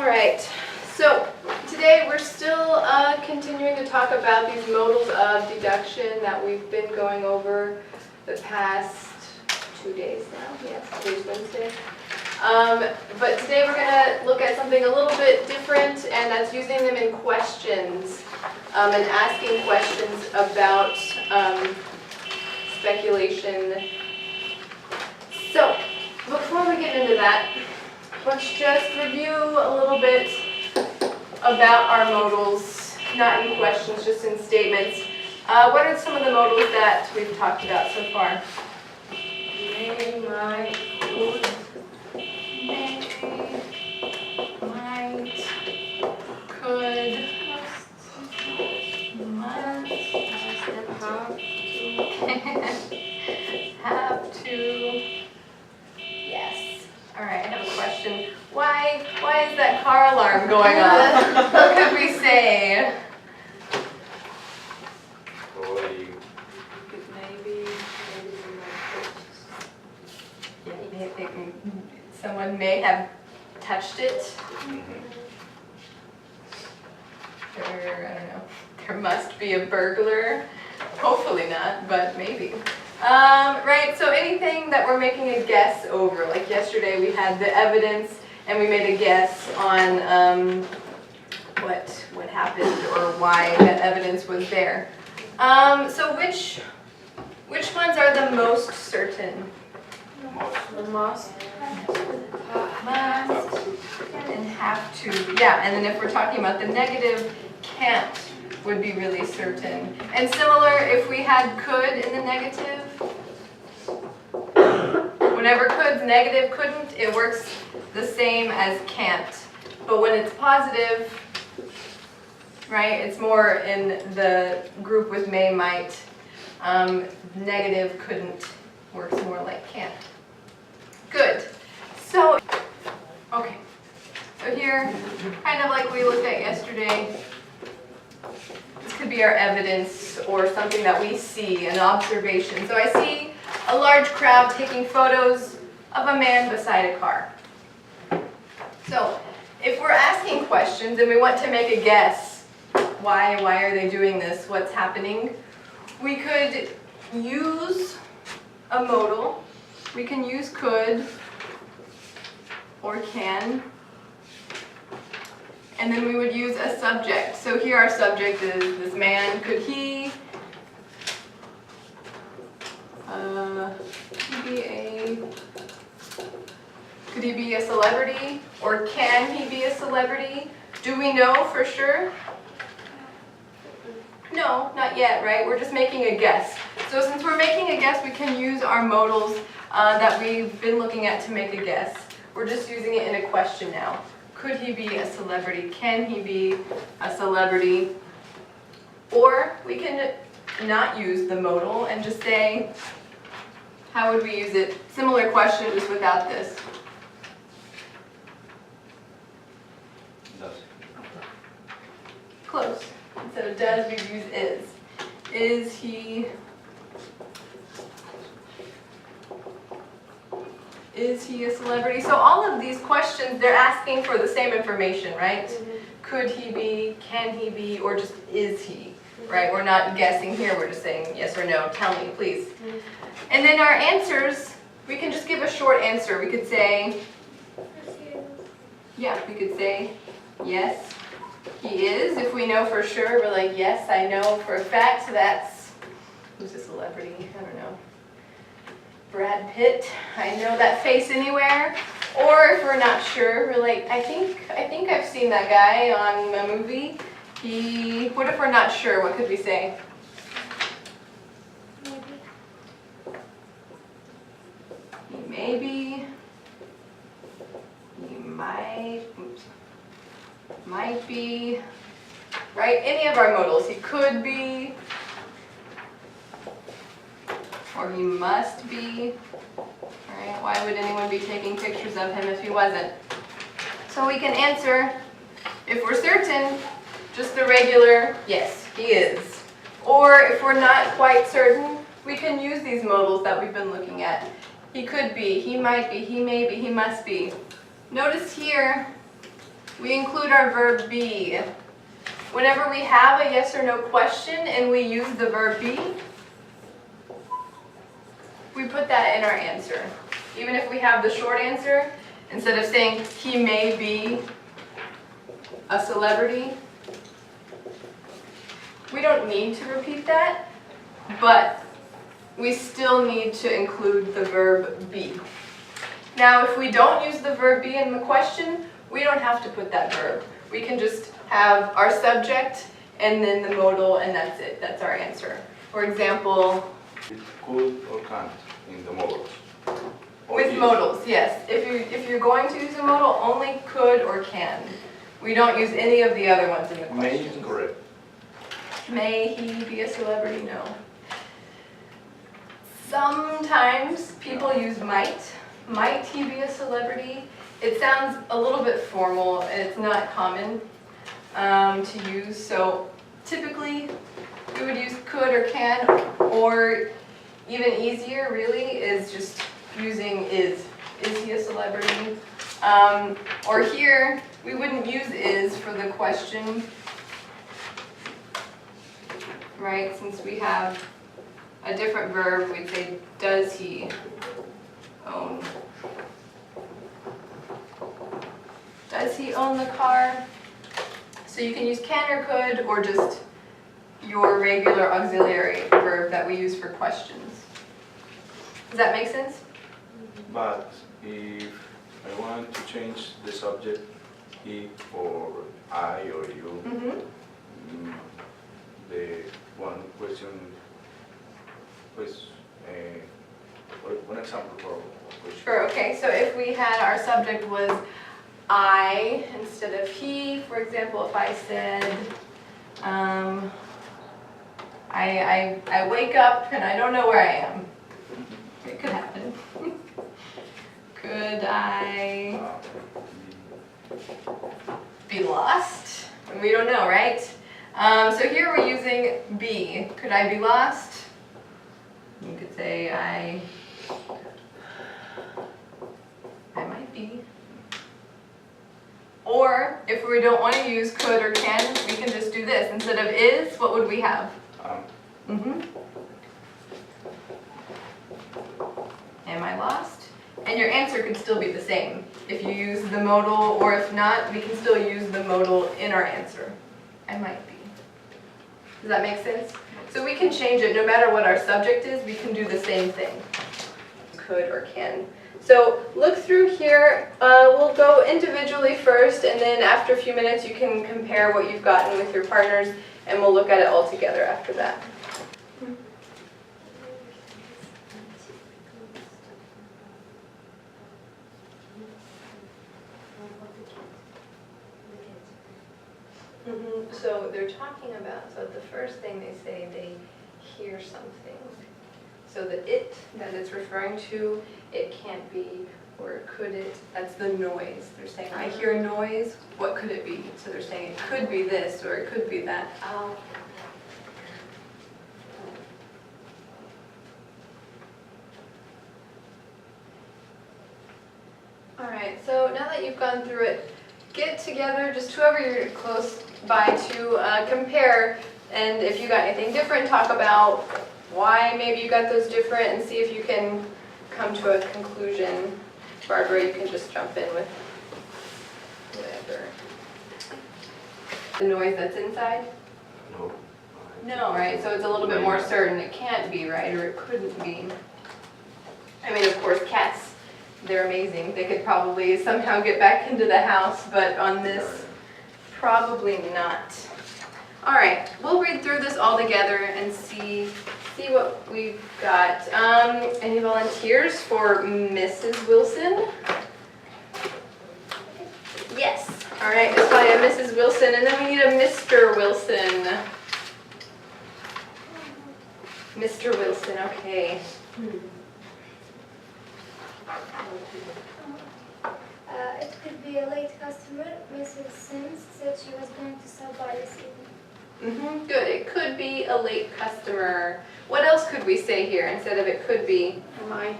right, so today we're still continuing to talk about these modals of deduction that we've been going over the past 2 days now. Yes, today's Wednesday. But today we're going to look at something a little bit different, and that's using them in questions and asking questions about speculation. So, before we get into that, let's just review a little bit about our modals, not in questions, just in statements. What are some of the modals that we've talked about so far? May, might, could. May, might, could, must, have to, yes. All right, I have a question. Why is that car alarm going off? What could we say? Someone may have touched it. Or, I don't know, there must be a burglar. Hopefully not, but maybe. Right, so anything that we're making a guess over, like yesterday we had the evidence and we made a guess on what happened or why that evidence was there. So which ones are the most certain? The must. Must and have to. Yeah, and then if we're talking about the negative, can't would be really certain. And similar, if we had could in the negative, whenever could's negative, couldn't, it works the same as can't. But when it's positive, right, it's more in the group with may, might. Negative, couldn't, works more like can't. Good. So, okay. So here, kind of like we looked at yesterday, this could be our evidence or something that we see, an observation. So I see a large crowd taking photos of a man beside a car. So if we're asking questions and we want to make a guess, why are they doing this, what's happening, we could use a modal. We can use could or can, and then we would use a subject. So here our subject is this man. Could he be a celebrity, or can he be a celebrity? Do we know for sure? No, not yet, right? We're just making a guess. So since we're making a guess, we can use our modals that we've been looking at to make a guess. We're just using it in a question now. Could he be a celebrity? Can he be a celebrity? Or we can not use the modal and just say, how would we use it? Similar question, just without this. Does. Close. Instead of does, we use is. Is he a celebrity? So all of these questions, they're asking for the same information, right? Mm-hmm. Could he be, can he be, or just is he, right? We're not guessing here, we're just saying yes or no, tell me, please. Mm-hmm. And then our answers, we can just give a short answer. We could say, yeah, we could say, yes, he is. If we know for sure, we're like, yes, I know for a fact that's, who's a celebrity? I don't know. Brad Pitt, I know that face anywhere. Or if we're not sure, we're like, I think I've seen that guy on a movie. What if we're not sure? What could we say? Maybe. He might. Oops. Might be. Right? Any of our modals. He could be. Or he must be. Alright, why would anyone be taking pictures of him if he wasn't? So we can answer, if we're certain, just the regular, yes, he is. Or if we're not quite certain, we can use these modals that we've been looking at. He could be, he might be, he may be, he must be. Notice here, we include our verb be. Whenever we have a yes or no question and we use the verb be, we put that in our answer. Even if we have the short answer, instead of saying he may be a celebrity, we don't need to repeat that, but we still need to include the verb be. Now, if we don't use the verb be in the question, we don't have to put that verb. We can just have our subject and then the modal, and that's it. That's our answer. For example, It could or can't in the modals. Or with is. modals, yes. If you're going to use a modal, only could or can. We don't use any of the other ones in the May question. is correct. May he be a celebrity? No. Sometimes people use might. Might he be a celebrity? It sounds a little bit formal and it's not common to use. So typically we would use could or can, or even easier really is just using is. Is he a celebrity? Or here we wouldn't use is for the question, right? Since we have a different verb, we'd say, does he own? Does he own the car? So you can use can or could, or just your regular auxiliary verb that we use for questions. Does that make sense? But if I want to change the subject, he or I or you, Mm-hmm. the one question, pues, one example for question. Sure, okay, so if we had our subject was I instead of he, for example, if I said, I wake up and I don't know where I am. It could happen. Could I be lost? We don't know, right? So here we're using be. Could I be lost? You could say I might be. Or if we don't want to use could or can, we can just do this. Instead of is, what would we have? Mm-hmm. Am I lost? And your answer could still be the same. If you use the modal, or if not, we can still use the modal in our answer. I might be. Does that make sense? So we can change it no matter what our subject is, we can do the same thing. Could or can. So look through here, we'll go individually first, and then after a few minutes you can compare what you've gotten with your partners, and we'll look at it all together after that. So they're talking about, so the first thing they say, they hear something. So the it that it's referring to, it can't be, or could it, that's the noise. They're saying, I hear noise, what could it be? So they're saying it could be this, or it could be that. All right, so now that you've gone through it, get together, just whoever you're close by to compare, and if you got anything different, talk about why maybe you got those different, and see if you can come to a conclusion. Barbara, you can just jump in with whatever. The noise that's inside? No. No, right, so it's a little bit more certain. It can't be, right, or it couldn't be. I mean, of course, cats, they're amazing. They could probably somehow get back into the house, but on this, probably not. All right, we'll read through this all together and see what we've got. Any volunteers for Mrs. Wilson? Yes. All right, let's find a Mrs. Wilson, and then we need a Mr. Wilson. Mr. Wilson, okay. It could be a late customer. Mrs. Sims said she was going to stop by this evening. Good. It could be a late customer. What else could we say here instead of it could be? My.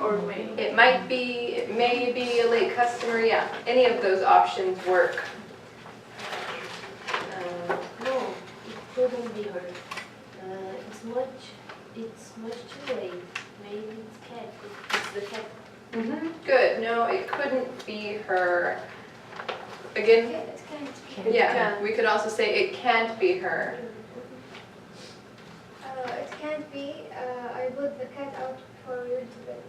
or may? It might be, it may be a late customer, yeah. Any of those options work. No, it couldn't be her. It's much too late. Maybe it's cat. It's the cat. Good, no, it couldn't be her. Again, It can't be. yeah, we could also say it can't be her. It can't be. I put the cat out for you to bed.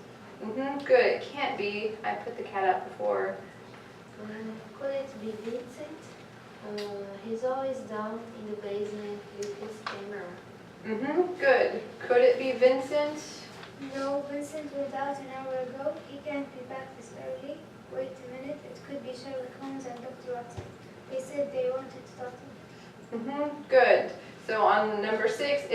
Good, it can't be. I put the cat out before. Could it be Vincent? He's always down in the basement with his camera. Good. Could it be Vincent? No, Vincent went out an hour ago. He can't be back this early. Wait a minute. It could be Sherlock Holmes and Dr. Watson. They said they wanted to talk to me. Good. So on number 6,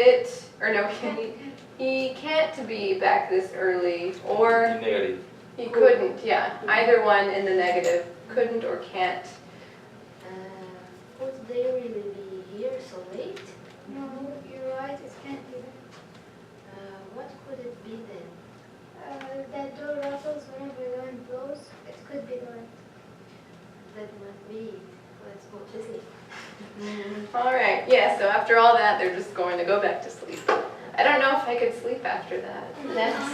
he can't be back this early, or Negative. he couldn't, yeah. Either one in the negative. Couldn't or can't. Could they really be here so late? No, you're right. It can't be that. What could it be then? That door rattles whenever the wind blows. It could be the wind. That might be. Let's go to sleep. All right, yeah, so after all that, they're just going to go back to sleep. I don't know if I could sleep after that.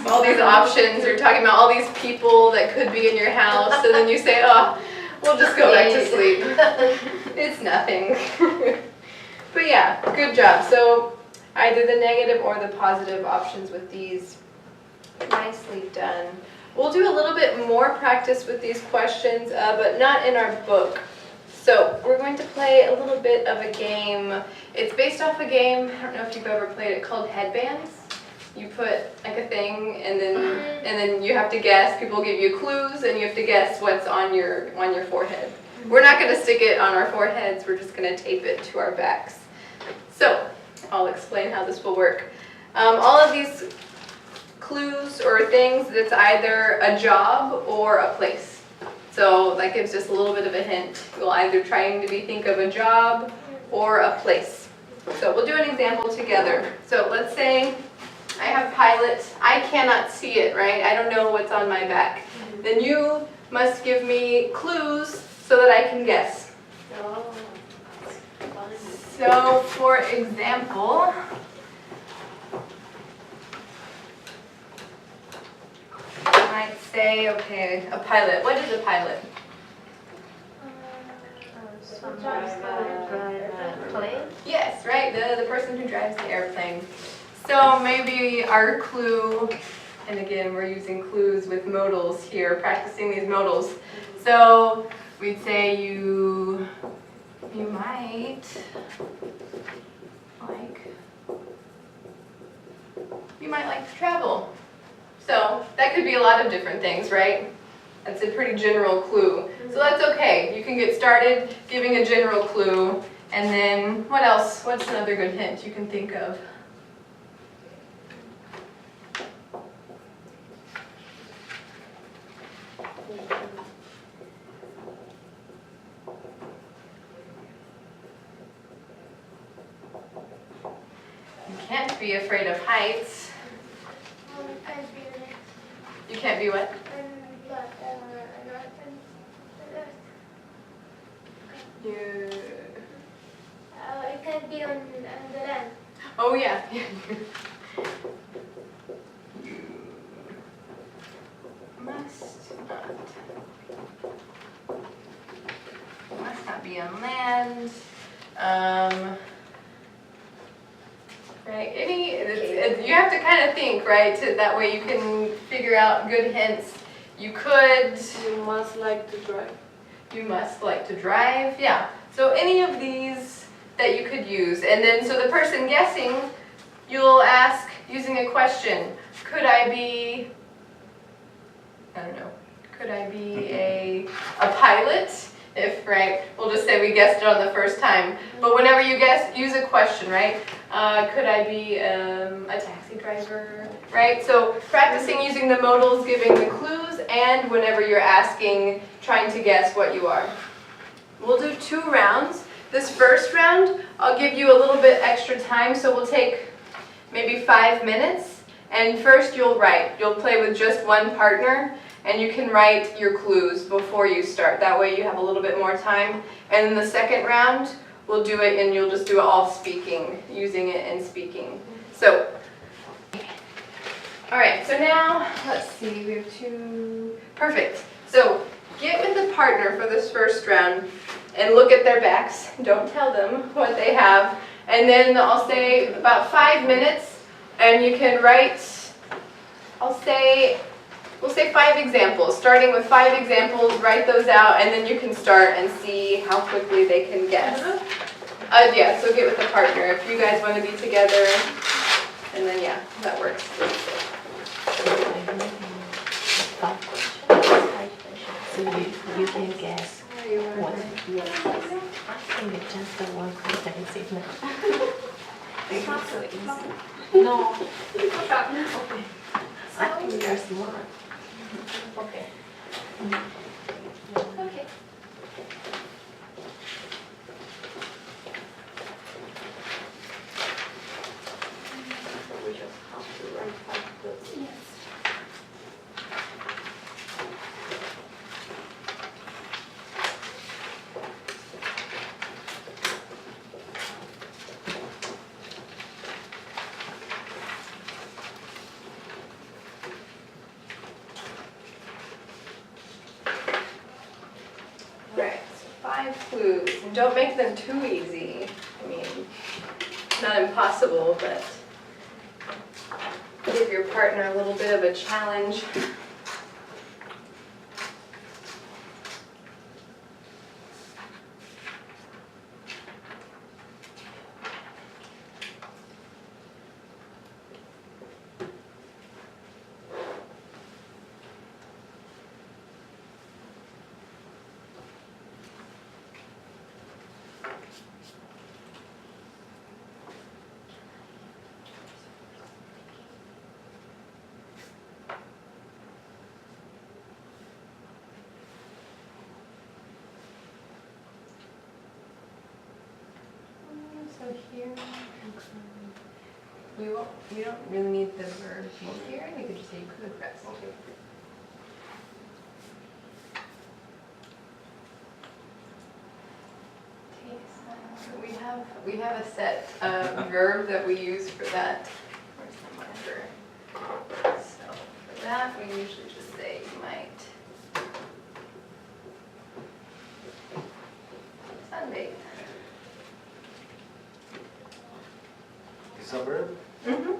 All these options, you're talking about all these people that could be in your house, and then you say, oh, we'll just go back to sleep. It's nothing. But yeah, good job. So either the negative or the positive options with these. Nicely done. We'll do a little bit more practice with these questions, but not in our book. So we're going to play a little bit of a game. It's based off a game, I don't know if you've ever played it, called Headbands. You put like a thing and then you have to guess. People give you clues and you have to guess what's on your forehead. We're not going to stick it on our foreheads, we're just going to tape it to our backs. So I'll explain how this will work. All of these clues or things, that's either a job or a place. So that gives us a little bit of a hint. We'll either trying to think of a job or a place. So we'll do an example together. So let's say I have pilot. I cannot see it, right? I don't know what's on my back. Then you must give me clues so that I can guess. Oh, So for example, I might say, okay, a pilot. What is a pilot? someone drive a plane? Yes, right, the person who drives the airplane. So maybe our clue, and again, we're using clues with modals here, practicing these modals. So we'd say you might like to travel. So that could be a lot of different things, right? That's a pretty general clue. So that's okay. You can get started giving a general clue. And then what else? What's another good hint you can think of? You can't be afraid of heights. Can't be the next. You can't be what? You... It can't be on the land. Oh yeah. You must not be on land. Right. You have to kind of think, right? That way you can figure out good hints. You could. You must like to drive. You must like to drive. Yeah. So any of these that you could use, and then so the person guessing, you'll ask using a question. Could I be? I don't know. Could I be a pilot? If, right, we'll just say we guessed it on the first time. But whenever you guess, use a question, right? Could I be a taxi driver, right? So practicing using the modals, giving the clues, and whenever you're asking, trying to guess what you are. We'll do 2 rounds. This first round, I'll give you a little bit extra time, so we'll take maybe 5 minutes. And first you'll write. You'll play with just one partner, and you can write your clues before you start. That way you have a little bit more time. And then the second round, we'll do it and you'll just do it all speaking, using it and speaking. So, all right, so now, let's see, we have two, perfect. So, get with the partner for this first round and look at their backs. Don't tell them what they have. And then I'll say about 5 minutes, and you can write, we'll say 5 examples. Starting with 5 examples, write those out, and then you can start and see how quickly they can guess. Yeah, so get with the partner if you guys want to be together, and then yeah, that works. So you can guess what your I think it's just the one question is enough. It's not so easy. No. Okay. I think you're smart. Okay. Okay. We just have to write 5 words. Yes. Alright, so 5 clues. And don't make them too easy. I mean, not impossible, but give your partner a little bit of a challenge. So here, you don't really need the verb here. You could just say you could rest. So we have a set of verb that we use for that. Where's the marker? So for that, we usually just say you might sunbathe. Is a verb? Mm-hmm.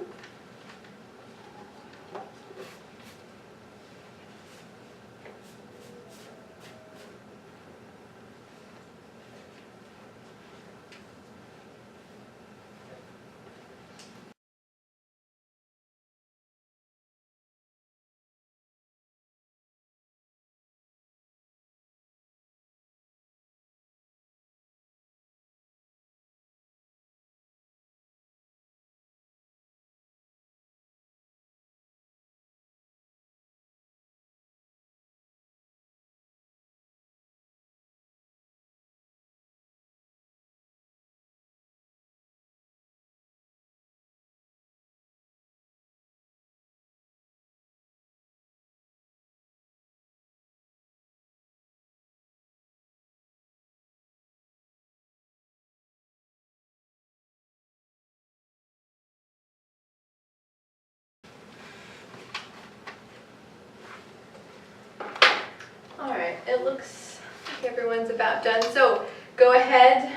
Alright, it looks like everyone's about done. So go ahead,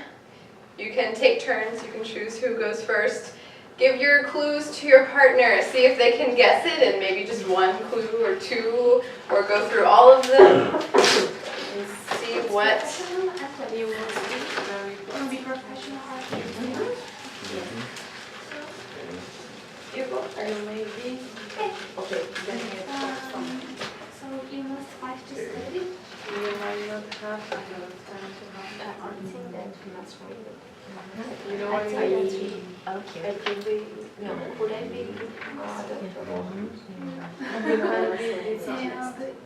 you can take turns, you can choose who goes first. Give your clues to your partner, see if they can guess it, and maybe just 1 clue or 2, or go through all of them and see what you will Be professional You go first. Maybe. Okay. Okay, then you So you must fight to study. You might not have enough time to have I think that we must write it. You know I what think I that mean? we, Okay. it could be, no, could I be?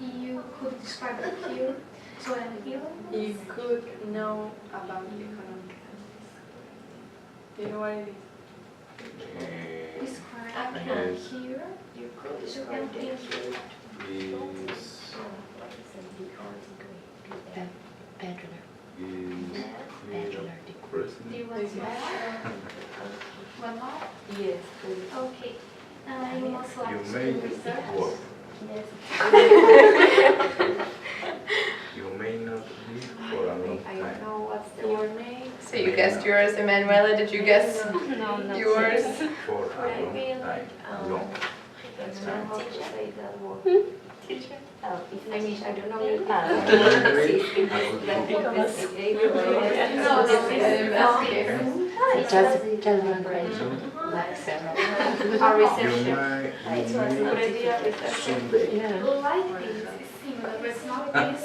And you could describe the here. So I'm here. You could know about the economic. You know what it is? describe Yes. here. You could You describe can it. feel is Bachelor. Bachelor Do president. you want more? One more? Yes, please. Okay. You most like You to may do research? work. Yes. You may not live for a long I don't time. know what's your name. So you guessed yours, Emanuela. Did you guess No, not yours? For a long time. Long. That's not how to say that word. Teacher. Oh, I mean, I don't know your I could Just one question. Like several. Our You reception. may someday. Yeah. Like this is similar, but it's not this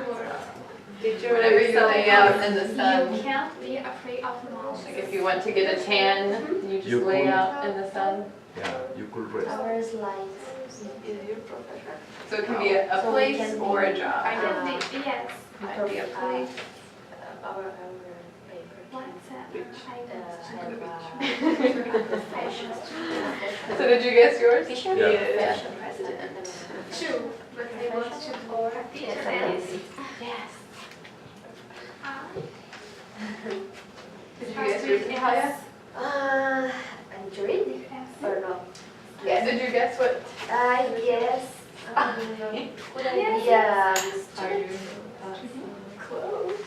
word. Whatever you lay out in the You sun. can't be afraid of mouse. Like if you want to get a tan, you just You lay could- out in the sun. Yeah, you could rest. Ours light. Is your professor? So it can be a So we place can or a be- job. Can be, yes. Might be a place. Our paper. What's that? So did you guess yours? Yeah. President. Two, but I want to go Yes, I did. Yes. Did you guess yours, Natalia? Android? Or no? Yeah. Did you guess what? I guess. Could I be a Close.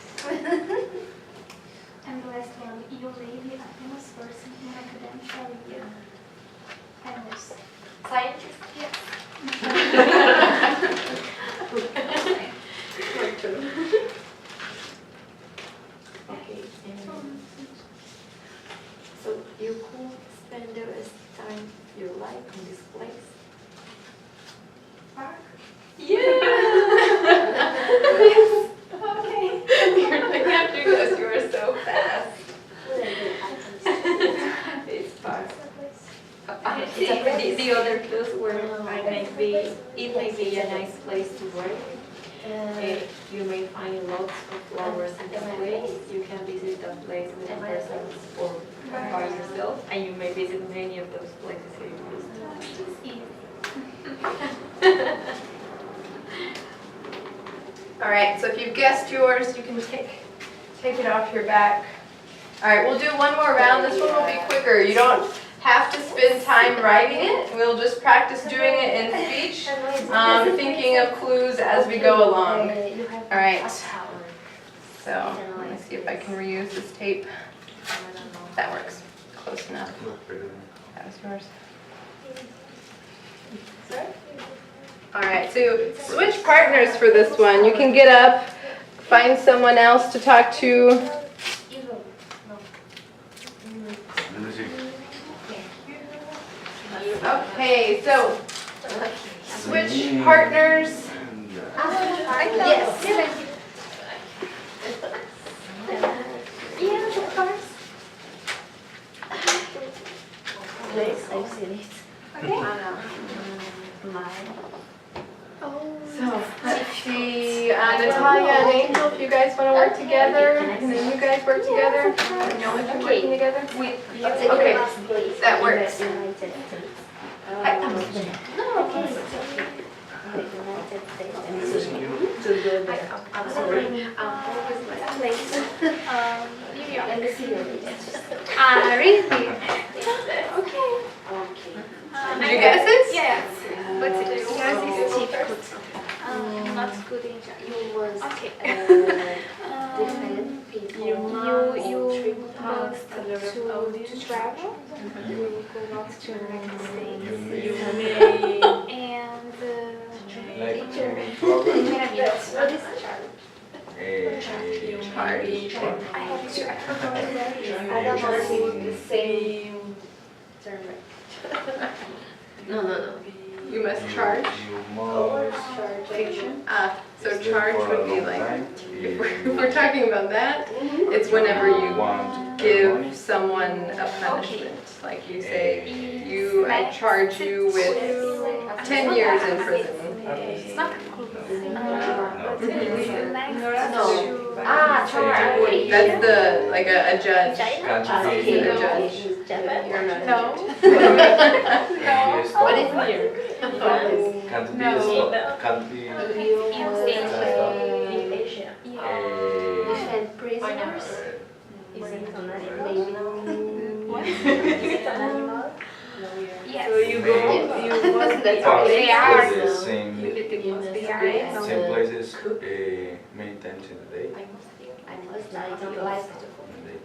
And the last one, you may be a famous person in academic career. Famous. scientist? Yes. Okay. So you could spend the rest time your life in this place? Park? Yeah. Okay. You have to guess yours so fast. Could I be a It's far. place? The other clues were it may be a nice place to work. You may find lots of flowers in the place. You can visit that place with a person or by yourself, and you may visit many of those places if you used. It's easy. All right, so if you've guessed yours, you can take it off your back. All right, we'll do one more round. This one will be quicker. You don't have to spend time writing it. We'll just practice doing it in speech, thinking of clues as we go along. All right, so let me see if I can reuse this tape. That works. Close enough. Look better. That was yours. All right, so switch partners for this one. You can get up, find someone else to talk to. Evil. No. Lucy. Okay, so switch partners. Yes. Yes, of course. Yes, I've seen it. So let's see, Natalia and Angel, if you guys want to work together, and then you guys work together. You know if you're working together. Okay, that works. United States. No, okay. United States. I'm sorry. Place. New York. Let me see your Really? Okay. Did you guess it? Yes. But yours is difficult. Not good in You was Okay. different people. You must to travel. You go not to United States. You may And like What is Charlie? Party. I have to. I don't know if it's the same term. No. You must charge. You must Fiction. So stay charge for a would be long like, time. if we're talking about that, it's whenever you want give someone a punishment. Like you say, I charge you with 10 years in prison. It's not No. Charlie. That's like a judge. Can't Okay. be A judge. Japan? No. What is here? Can't be No. stop. Can't be. You In Asia. defend prisoners. Is it an animal? What? Is it an animal? Yes. So you go, you must be Fast They are. places, same places many times in the day. I must like to like to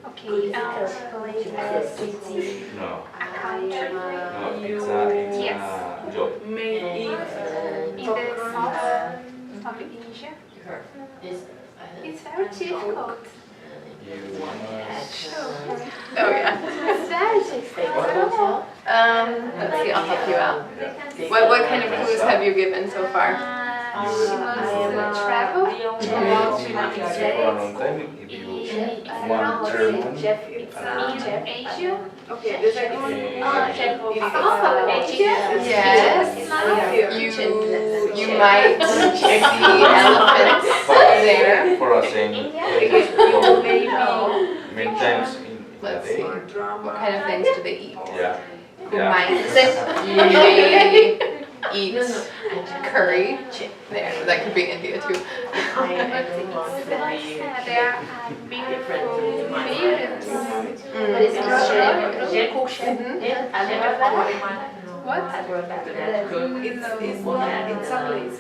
Okay. city. No, I am no, You- it's Yes. a job. may eat In the south of Asia. It's very difficult. You must. Oh, yeah. It's very difficult. Let's see, I'll help you out. What kind of clues have you given so far? She must travel. For a long time, if you want German, In Asia. Okay, the second one. Asia. Yes. You might see elephants there. for a same Because place, you for maybe many times in a Let's day. see. drama. What kind of things do they eat? Yeah. You Yeah. might eat curry. There, that could be India too. There are beautiful buildings. What is Mhm. What? It's a place.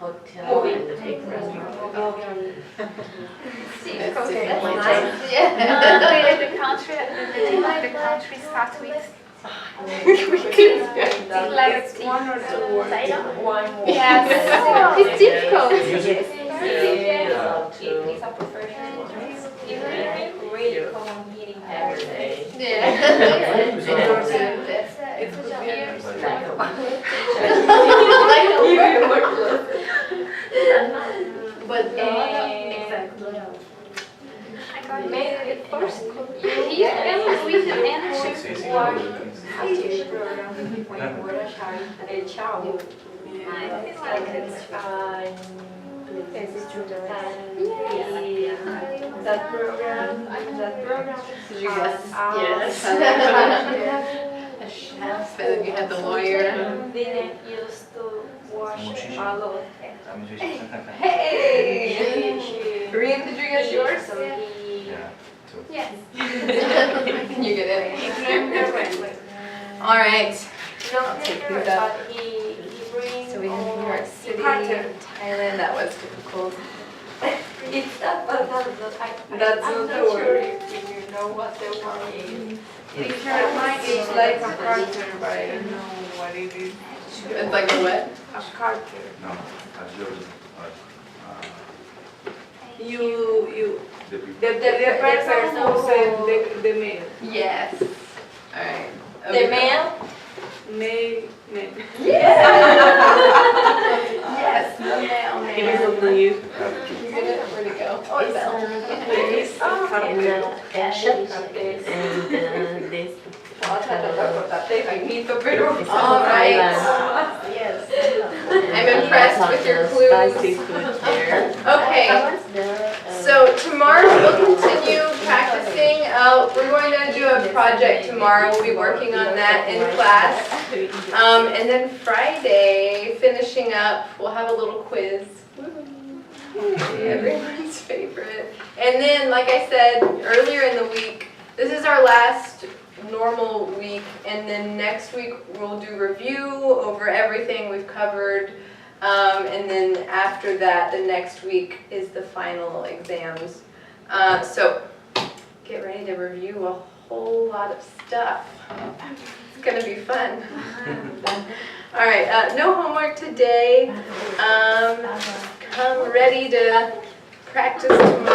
Hotel and the big restaurant. That's That's nice. The country, the country starts with It's one or two words. yes. It's difficult. Music. It's a professional really common meeting every day. Yeah. It could be a But Exactly. maybe first Here, with the energy. It's easy. That program. Did you guess? Yes. A chef, and then you had the lawyer. Didn't used to wash a lot. Hey! Reem, did you guess yours? Yeah. So, Yes. Can you get it? All right. I'll take these up. So we have New York City, Thailand. That was difficult. It's that, but That's not the word. if you know what the word is. It's like a Carter, but I don't know what it is. It's like a what? A Carter. no, as your, You, the people. the person who said the mail. Yes. All right. The mail? Mail. Yes, the mailman. Give me some clues. You get it? Where'd it go? Oh, it's out. And Asia and this. All Thailand. right. Yes. I'm impressed with your clues. Spicy food there. Okay. So tomorrow we'll continue practicing. We're going to do a project tomorrow. We'll be working on that in class. And then Friday, finishing up, we'll have a little quiz. Everyone's favorite. And then, like I said earlier in the week, this is our last normal week, and then next week we'll do review over everything we've covered. And then after that, the next week is the final exams. So get ready to review a whole lot of stuff. It's gonna be fun. All right, no homework today. Come ready to practice tomorrow.